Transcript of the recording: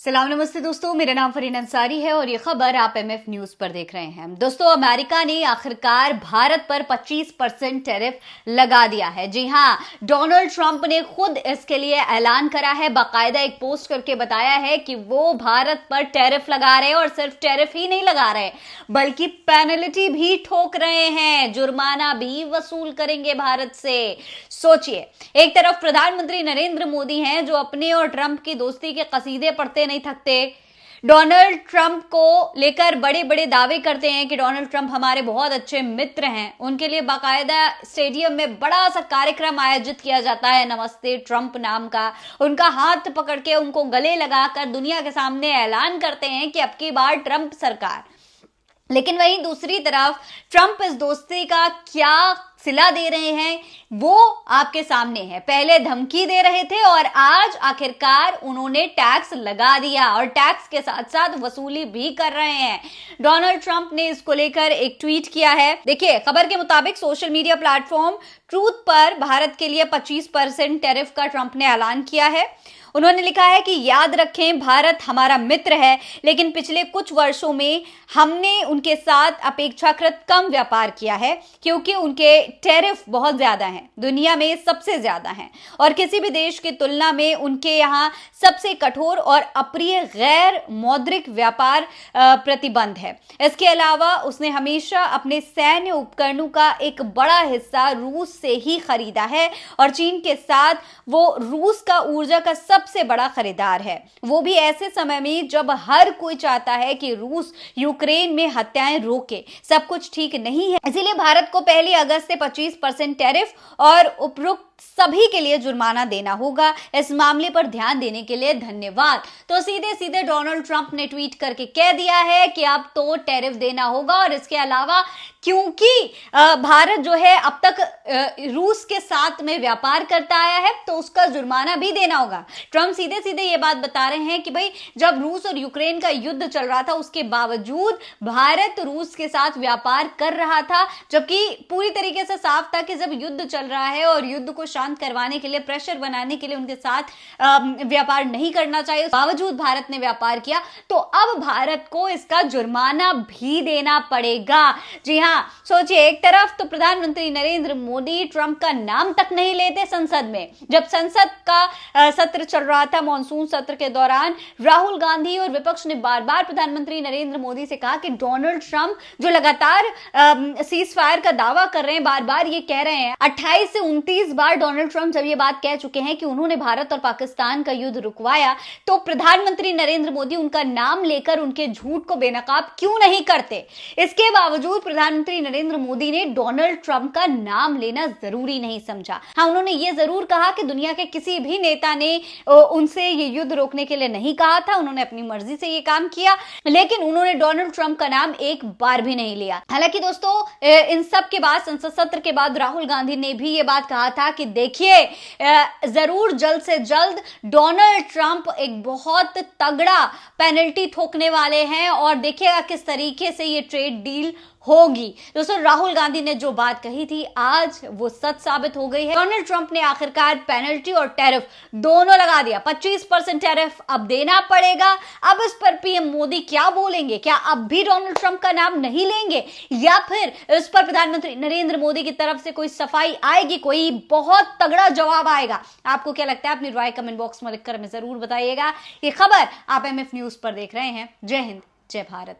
सलाम नमस्ते दोस्तों, मेरा नाम फरीन अंसारी है और ये खबर आप एमएफ न्यूज पर देख रहे हैं। दोस्तों, अमेरिका ने आखिरकार भारत पर 25% टैरिफ लगा दिया है। जी हां, डोनाल्ड ट्रंप ने खुद इसके लिए ऐलान करा है, बाकायदा एक पोस्ट करके बताया है कि वो भारत पर टैरिफ लगा रहे हैं और सिर्फ टैरिफ ही नहीं लगा रहे बल्कि पेनल्टी भी ठोक रहे हैं, जुर्माना भी वसूल करेंगे भारत से। सोचिए, एक तरफ प्रधानमंत्री नरेंद्र मोदी हैं जो अपने और ट्रंप की दोस्ती के कसीदे पढ़ते नहीं थकते, डोनाल्ड ट्रंप को लेकर बड़े बड़े दावे करते हैं कि डोनाल्ड ट्रंप हमारे बहुत अच्छे मित्र हैं। उनके लिए बाकायदा स्टेडियम में बड़ा सा कार्यक्रम आयोजित किया जाता है, नमस्ते ट्रंप नाम का। उनका हाथ पकड़ के उनको गले लगाकर दुनिया के सामने ऐलान करते हैं कि अब की बार ट्रंप सरकार। लेकिन वहीं दूसरी तरफ ट्रंप इस दोस्ती का क्या सिला दे रहे हैं वो आपके सामने है। पहले धमकी दे रहे थे और आज आखिरकार उन्होंने टैक्स लगा दिया और टैक्स के साथ साथ वसूली भी कर रहे हैं। डोनाल्ड ट्रंप ने इसको लेकर एक ट्वीट किया है। देखिए, खबर के मुताबिक सोशल मीडिया प्लेटफॉर्म ट्रूथ पर भारत के लिए 25% टैरिफ का ट्रंप ने ऐलान किया है। उन्होंने लिखा है कि याद रखें, भारत हमारा मित्र है, लेकिन पिछले कुछ वर्षों में हमने उनके साथ अपेक्षाकृत कम व्यापार किया है क्योंकि उनके टैरिफ बहुत ज्यादा हैं, दुनिया में सबसे ज्यादा हैं और किसी भी देश की तुलना में उनके यहाँ सबसे कठोर और अप्रिय गैर मौद्रिक व्यापार प्रतिबंध है। इसके अलावा उसने हमेशा अपने सैन्य उपकरणों का एक बड़ा हिस्सा रूस से ही खरीदा है और चीन के साथ वो रूस का ऊर्जा का सबसे बड़ा खरीदार है, वो भी ऐसे समय में जब हर कोई चाहता है कि रूस यूक्रेन में हत्याएं रोके। सब कुछ ठीक नहीं है, इसीलिए भारत को 1 अगस्त से 25% टैरिफ और उपरोक्त सभी के लिए जुर्माना देना होगा। इस मामले पर ध्यान देने के लिए धन्यवाद। तो सीधे सीधे डोनाल्ड ट्रंप ने ट्वीट करके कह दिया है कि अब तो टैरिफ देना होगा और इसके अलावा क्योंकि भारत जो है अब तक रूस के साथ में व्यापार करता आया है तो उसका जुर्माना भी देना होगा। ट्रंप सीधे सीधे ये बात बता रहे हैं कि भाई, जब रूस और यूक्रेन का युद्ध चल रहा था उसके बावजूद भारत रूस के साथ व्यापार कर रहा था, जबकि पूरी तरीके से साफ था कि जब युद्ध चल रहा है और युद्ध को शांत करवाने के लिए, प्रेशर बनाने के लिए उनके साथ व्यापार नहीं करना चाहिए, बावजूद भारत ने व्यापार किया। तो अब भारत को इसका जुर्माना भी देना पड़ेगा। जी हां, सोचिए, एक तरफ तो प्रधानमंत्री नरेंद्र मोदी ट्रंप का नाम तक नहीं लेते संसद में। जब संसद का सत्र चल रहा था, मॉनसून सत्र के दौरान राहुल गांधी और विपक्ष ने बार बार प्रधानमंत्री नरेंद्र मोदी से कहा कि डोनाल्ड ट्रंप जो लगातार सीज फायर का दावा कर रहे हैं, बार बार ये कह रहे हैं, 28 से 29 बार डोनाल्ड ट्रंप जब ये बात कह चुके हैं कि उन्होंने भारत और पाकिस्तान का युद्ध रुकवाया, तो प्रधानमंत्री नरेंद्र मोदी उनका नाम लेकर उनके झूठ को बेनकाब क्यों नहीं करते। इसके बावजूद प्रधानमंत्री नरेंद्र मोदी ने डोनाल्ड ट्रंप का नाम लेना जरूरी नहीं समझा। हाँ, उन्होंने ये जरूर कहा कि दुनिया के किसी भी नेता ने उनसे ये युद्ध रोकने के लिए नहीं कहा था, उन्होंने अपनी मर्जी से ये काम किया, लेकिन उन्होंने डोनाल्ड ट्रंप का नाम एक बार भी नहीं लिया। हालांकि दोस्तों, इन सब के बाद, संसद सत्र के बाद राहुल गांधी ने भी ये बात कहा था कि देखिए, जरूर जल्द से जल्द डोनाल्ड ट्रंप एक बहुत तगड़ा पेनल्टी ठोकने वाले हैं और देखिएगा किस तरीके से ये ट्रेड डील होगी। दोस्तों, राहुल गांधी ने जो बात कही थी आज वो सच साबित हो गई है। डोनाल्ड ट्रंप ने आखिरकार पेनल्टी और टैरिफ दोनों लगा दिया। 25% टैरिफ अब देना पड़ेगा। अब इस पर पीएम मोदी क्या बोलेंगे? क्या अब भी डोनाल्ड ट्रंप का नाम नहीं लेंगे या फिर इस पर प्रधानमंत्री नरेंद्र मोदी की तरफ से कोई सफाई आएगी, कोई बहुत तगड़ा जवाब आएगा? आपको क्या लगता है? अपनी राय कमेंट बॉक्स में लिखकर हमें जरूर बताइएगा। ये खबर आप एमएफ न्यूज पर देख रहे हैं। जय हिंद, जय भारत।